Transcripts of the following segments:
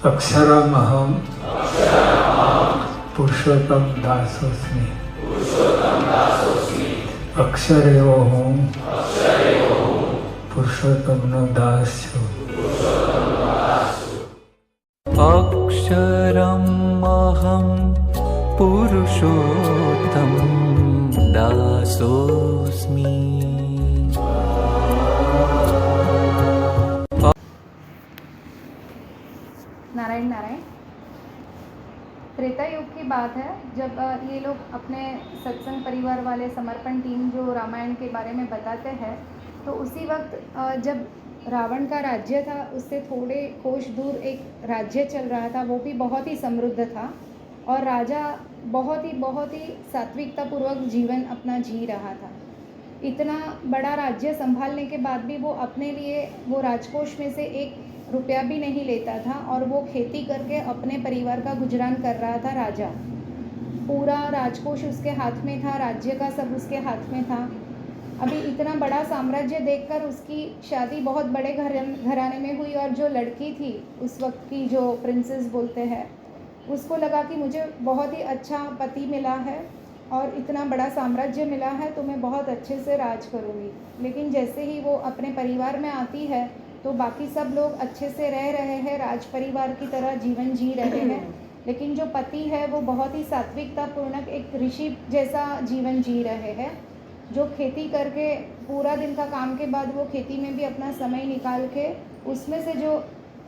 अक्षरमहं पुरुषोत्तम दासोस्मि। अक्षरेवोहं पुरुषोत्तमનો દાસ છું। अक्षरमहं पुरुषोत्तम दासोऽस्मि। नारायण नारायण। त्रेता युग की बात है जब ये लोग अपने सत्संग परिवार वाले समर्पण टीम जो रामायण के बारे में बताते हैं, तो उसी वक्त जब रावण का राज्य था उससे थोड़े कोस दूर एक राज्य चल रहा था, वो भी बहुत ही समृद्ध था और राजा बहुत ही सात्विकतापूर्वक जीवन अपना जी रहा था। इतना बड़ा राज्य संभालने के बाद भी वो अपने लिए वो राजकोष में से 1 रुपया भी नहीं लेता था और वो खेती करके अपने परिवार का गुजरान कर रहा था। राजा पूरा राजकोष उसके हाथ में था, राज्य का सब उसके हाथ में था। अभी इतना बड़ा साम्राज्य देखकर उसकी शादी बहुत बड़े घराने में हुई और जो लड़की थी उस वक्त की, जो प्रिंसेस बोलते हैं, उसको लगा कि मुझे बहुत ही अच्छा पति मिला है और इतना बड़ा साम्राज्य मिला है तो मैं बहुत अच्छे से राज करूँगी। लेकिन जैसे ही वो अपने परिवार में आती है तो बाकी सब लोग अच्छे से रह रहे हैं, राज परिवार की तरह जीवन जी रहे हैं, लेकिन जो पति है वो बहुत ही सात्विकतापूर्ण एक ऋषि जैसा जीवन जी रहे हैं, जो खेती करके पूरा दिन का काम के बाद वो खेती में भी अपना समय निकाल के उसमें से जो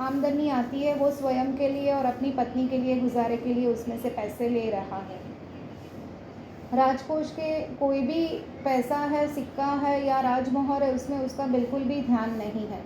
आमदनी आती है वो स्वयं के लिए और अपनी पत्नी के लिए गुजारे के लिए उसमें से पैसे ले रहा है। राजकोष के कोई भी पैसा है, सिक्का है या राजमोहर है, उसमें उसका बिल्कुल भी ध्यान नहीं है।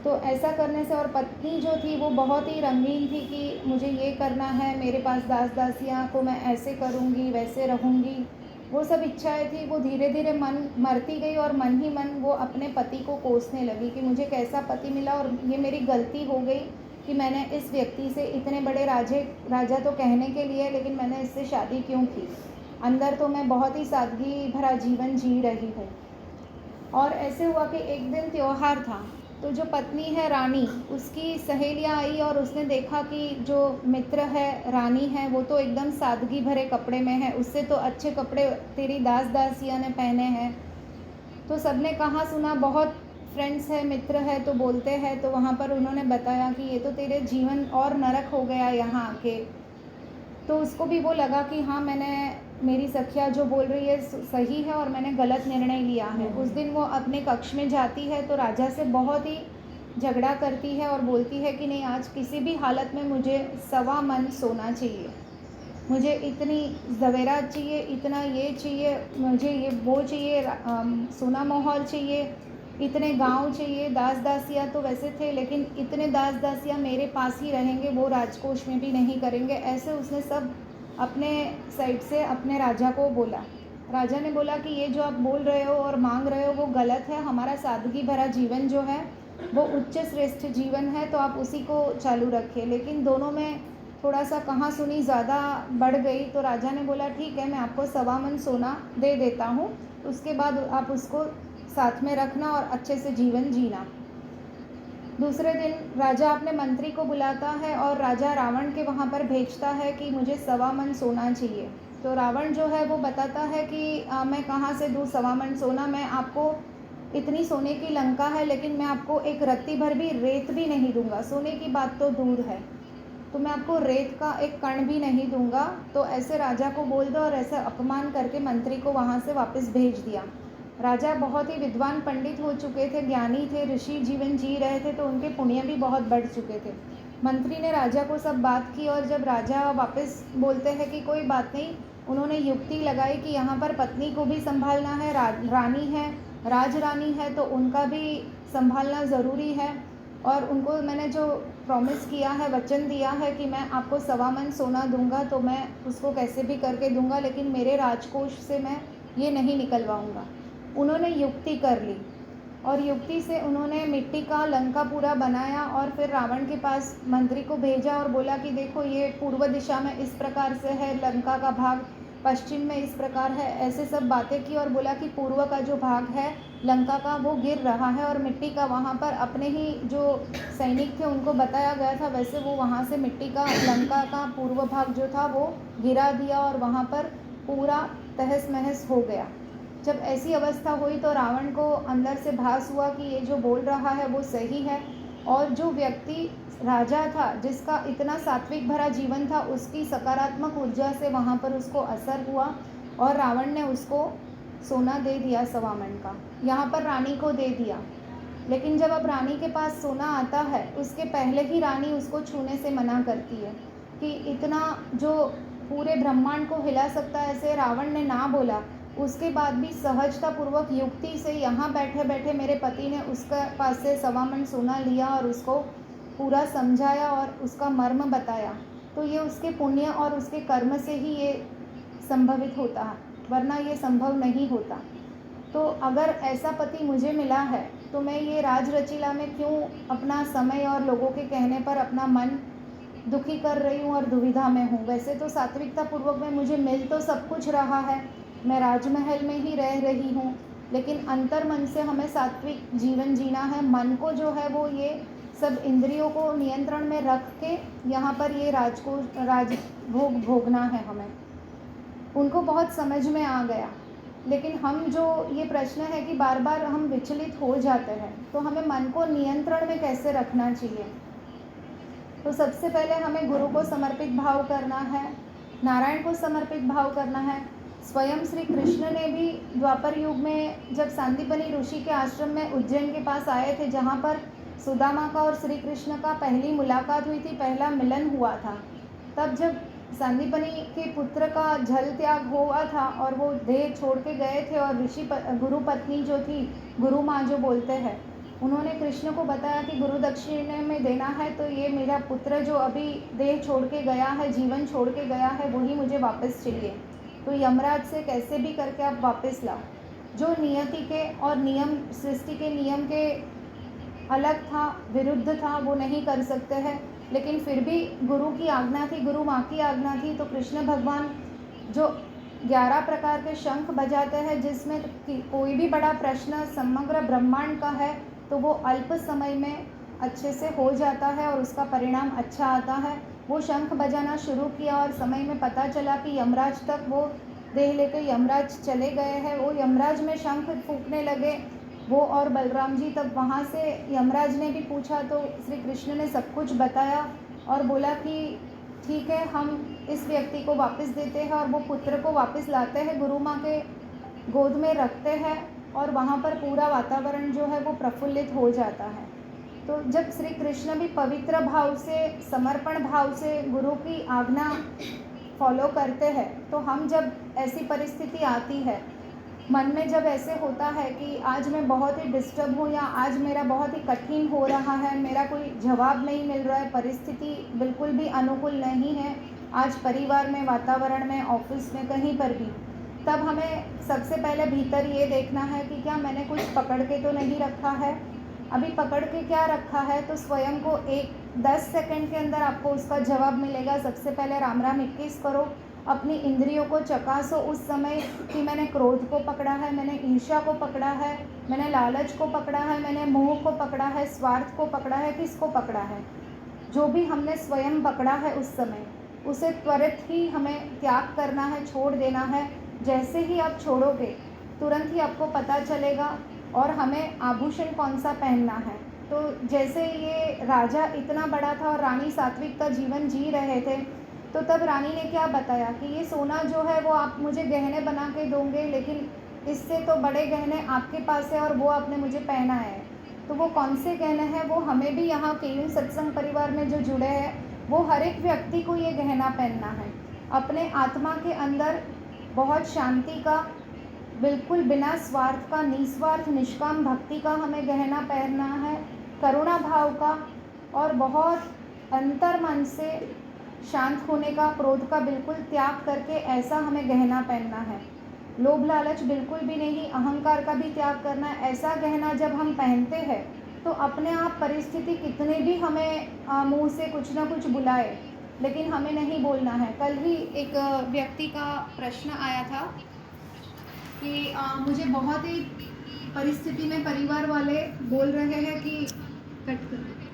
तो ऐसा करने से, और पत्नी जो थी वो बहुत ही रंगीन थी कि मुझे ये करना है, मेरे पास दास दासियाँ को मैं ऐसे करूँगी, वैसे रहूँगी, वो सब इच्छाएं थी। वो धीरे धीरे मन मरती गई और मन ही मन वो अपने पति को कोसने लगी कि मुझे कैसा पति मिला और ये मेरी गलती हो गई कि मैंने इस व्यक्ति से, इतने बड़े राजा तो कहने के लिए, लेकिन मैंने इससे शादी क्यों की। अंदर तो मैं बहुत ही सादगी भरा जीवन जी रही हूँ। और ऐसे हुआ कि एक दिन त्योहार था, तो जो पत्नी है रानी, उसकी सहेलियाँ आई और उसने देखा कि जो मित्र है रानी है वो तो एकदम सादगी भरे कपड़े में है, उससे तो अच्छे कपड़े तेरी दास दासिया ने पहने हैं। तो सबने कहा सुना, बहुत फ्रेंड्स है, मित्र है, तो बोलते हैं। तो वहाँ पर उन्होंने बताया कि ये तो तेरे जीवन और नरक हो गया यहाँ आके। तो उसको भी वो लगा कि हाँ, मेरी सखिया जो बोल रही है सही है और मैंने गलत निर्णय लिया है। उस दिन वो अपने कक्ष में जाती है तो राजा से बहुत ही झगड़ा करती है और बोलती है कि नहीं, आज किसी भी हालत में मुझे 1.25 मन सोना चाहिए, मुझे इतनी ज़वेरात चाहिए, इतना ये चाहिए, मुझे ये वो चाहिए, सोना मोहर चाहिए, इतने गांव चाहिए। दास दासियाँ तो वैसे थे, लेकिन इतने दास दासियाँ मेरे पास ही रहेंगे, वो राजकोष में भी नहीं करेंगे। ऐसे उसने सब अपने साइड से अपने राजा को बोला। राजा ने बोला कि ये जो आप बोल रहे हो और मांग रहे हो वो गलत है, हमारा सादगी भरा जीवन जो है वो उच्च श्रेष्ठ जीवन है, तो आप उसी को चालू रखिए। लेकिन दोनों में थोड़ा सा कहाँ सुनी ज़्यादा बढ़ गई, तो राजा ने बोला ठीक है, मैं आपको 1.25 मन सोना दे देता हूँ, उसके बाद आप उसको साथ में रखना और अच्छे से जीवन जीना। दूसरे दिन राजा अपने मंत्री को बुलाता है और राजा रावण के वहाँ पर भेजता है कि मुझे 1.25 मन सोना चाहिए। तो रावण जो है वो बताता है कि मैं कहाँ से दूँ 1.25 मन सोना, मैं आपको, इतनी सोने की लंका है लेकिन मैं आपको एक रत्ती भर भी रेत भी नहीं दूंगा, सोने की बात तो दूर है, तो मैं आपको रेत का एक कण भी नहीं दूंगा। तो ऐसे राजा को बोल दो, और ऐसा अपमान करके मंत्री को वहाँ से वापस भेज दिया। राजा बहुत ही विद्वान पंडित हो चुके थे, ज्ञानी थे, ऋषि जीवन जी रहे थे, तो उनके पुण्य भी बहुत बढ़ चुके थे। मंत्री ने राजा को सब बात की और जब राजा वापस बोलते हैं कि कोई बात नहीं, उन्होंने युक्ति लगाई कि यहाँ पर पत्नी को भी संभालना है, रानी है, राज रानी है, तो उनका भी संभालना ज़रूरी है। और उनको मैंने जो प्रॉमिस किया है, वचन दिया है कि मैं आपको 1.25 मन सोना दूंगा, तो मैं उसको कैसे भी करके दूंगा, लेकिन मेरे राजकोष से मैं ये नहीं निकलवाऊंगा। उन्होंने युक्ति कर ली और युक्ति से उन्होंने मिट्टी का लंका पूरा बनाया और फिर रावण के पास मंत्री को भेजा और बोला कि देखो, ये पूर्व दिशा में इस प्रकार से है लंका का भाग, पश्चिम में इस प्रकार है, ऐसे सब बातें की और बोला कि पूर्व का जो भाग है लंका का वो गिर रहा है और मिट्टी का वहाँ पर अपने ही जो सैनिक थे उनको बताया गया था, वैसे वो वहाँ से मिट्टी का लंका का पूर्व भाग जो था वो गिरा दिया और वहाँ पर पूरा तहस महस हो गया। जब ऐसी अवस्था हुई तो रावण को अंदर से भास हुआ कि ये जो बोल रहा है वो सही है, और जो व्यक्ति राजा था जिसका इतना सात्विक भरा जीवन था उसकी सकारात्मक ऊर्जा से वहाँ पर उसको असर हुआ और रावण ने उसको सोना दे दिया सवामन का, यहाँ पर रानी को दे दिया। लेकिन जब अब रानी के पास सोना आता है उसके पहले ही रानी उसको छूने से मना करती है कि इतना जो पूरे ब्रह्मांड को हिला सकता है ऐसे रावण ने ना बोला। उसके बाद भी सहजतापूर्वक युक्ति से यहाँ बैठे बैठे मेरे पति ने उसके पास से सवामन सोना लिया और उसको पूरा समझाया और उसका मर्म बताया। तो ये उसके पुण्य और उसके कर्म से ही ये संभवित होता है, वरना ये संभव नहीं होता। तो अगर ऐसा पति मुझे मिला है तो मैं ये राज रचीला में क्यों अपना समय और लोगों के कहने पर अपना मन दुखी कर रही हूँ और दुविधा में हूँ। वैसे तो सात्विकता पूर्वक में मुझे मिल तो सब कुछ रहा है, मैं राजमहल में ही रह रही हूँ, लेकिन अंतर मन से हमें सात्विक जीवन जीना है। मन को जो है वो ये सब इंद्रियों को नियंत्रण में रख के यहाँ पर ये राजभोग भोगना है हमें। उनको बहुत समझ में आ गया, लेकिन हम जो ये प्रश्न है कि बार बार हम विचलित हो जाते हैं, तो हमें मन को नियंत्रण में कैसे रखना चाहिए। तो सबसे पहले हमें गुरु को समर्पित भाव करना है, नारायण को समर्पित भाव करना है। स्वयं श्री कृष्ण ने भी द्वापर युग में जब सांदीपनी ऋषि के आश्रम में उज्जैन के पास आए थे, जहाँ पर सुदामा का और श्री कृष्ण का पहली मुलाकात हुई थी, पहला मिलन हुआ था, तब जब सांदीपनी के पुत्र का जल त्याग हुआ था और वो देह छोड़ के गए थे और गुरु पत्नी जो थी, गुरु माँ जो बोलते हैं, उन्होंने कृष्ण को बताया कि गुरु दक्षिणे में देना है तो ये मेरा पुत्र जो अभी देह छोड़ के गया है, जीवन छोड़ के गया है, वही मुझे वापस चाहिए। तो यमराज से कैसे भी करके आप वापस लाओ। जो नियति के और नियम, सृष्टि के नियम के अलग था, विरुद्ध था, वो नहीं कर सकते हैं, लेकिन फिर भी गुरु की आज्ञा थी, गुरु माँ की आज्ञा थी। तो कृष्ण भगवान जो 11 प्रकार के शंख बजाते हैं, जिसमें कोई भी बड़ा प्रश्न समग्र ब्रह्मांड का है तो वो अल्प समय में अच्छे से हो जाता है और उसका परिणाम अच्छा आता है। वो शंख बजाना शुरू किया और समय में पता चला कि यमराज तक वो देह लेकर यमराज चले गए हैं। वो यमराज में शंख फूंकने लगे, वो और बलराम जी। तब वहाँ से यमराज ने भी पूछा तो श्री कृष्ण ने सब कुछ बताया और बोला कि ठीक है, हम इस व्यक्ति को वापस देते हैं और वो पुत्र को वापस लाते हैं, गुरु माँ के गोद में रखते हैं और वहाँ पर पूरा वातावरण जो है वो प्रफुल्लित हो जाता है। तो जब श्री कृष्ण भी पवित्र भाव से, समर्पण भाव से गुरु की आज्ञा फॉलो करते हैं, तो हम जब ऐसी परिस्थिति आती है, मन में जब ऐसे होता है कि आज मैं बहुत ही डिस्टर्ब हूँ या आज मेरा बहुत ही कठिन हो रहा है, मेरा कोई जवाब नहीं मिल रहा है, परिस्थिति बिल्कुल भी अनुकूल नहीं है आज परिवार में, वातावरण में, ऑफिस में, कहीं पर भी, तब हमें सबसे पहले भीतर ये देखना है कि क्या मैंने कुछ पकड़ के तो नहीं रखा है। अभी पकड़ के क्या रखा है तो स्वयं को 10 सेकंड के अंदर आपको उसका जवाब मिलेगा। सबसे पहले राम राम 21 करो, अपनी इंद्रियों को चकासो उस समय कि मैंने क्रोध को पकड़ा है, मैंने ईर्ष्या को पकड़ा है, मैंने लालच को पकड़ा है, मैंने मोह को पकड़ा है, स्वार्थ को पकड़ा है, किसको पकड़ा है। जो भी हमने स्वयं पकड़ा है उस समय उसे त्वरित ही हमें त्याग करना है, छोड़ देना है। जैसे ही आप छोड़ोगे तुरंत ही आपको पता चलेगा। और हमें आभूषण कौन सा पहनना है। तो जैसे ये राजा इतना बड़ा था और रानी सात्विक का जीवन जी रहे थे, तो तब रानी ने क्या बताया कि ये सोना जो है वो आप मुझे गहने बना के दोगे, लेकिन इससे तो बड़े गहने आपके पास है और वो आपने मुझे पहना है। तो वो कौन से गहने हैं, वो हमें भी यहाँ केयून सत्संग परिवार में जो जुड़े हैं वो हर एक व्यक्ति को ये गहना पहनना है। अपने आत्मा के अंदर बहुत शांति का, बिल्कुल बिना स्वार्थ का, निस्वार्थ निष्काम भक्ति का हमें गहना पहनना है, करुणा भाव का, और बहुत अंतर मन से शांत होने का, क्रोध का बिल्कुल त्याग करके ऐसा हमें गहना पहनना है। लोभ लालच बिल्कुल भी नहीं, अहंकार का भी त्याग करना है। ऐसा गहना जब हम पहनते हैं तो अपने आप परिस्थिति कितने भी हमें मुंह से कुछ ना कुछ बुलाए, लेकिन हमें नहीं बोलना है। कल ही एक व्यक्ति का प्रश्न आया था कि मुझे बहुत ही परिस्थिति में परिवार वाले बोल रहे हैं कि कट कर दो।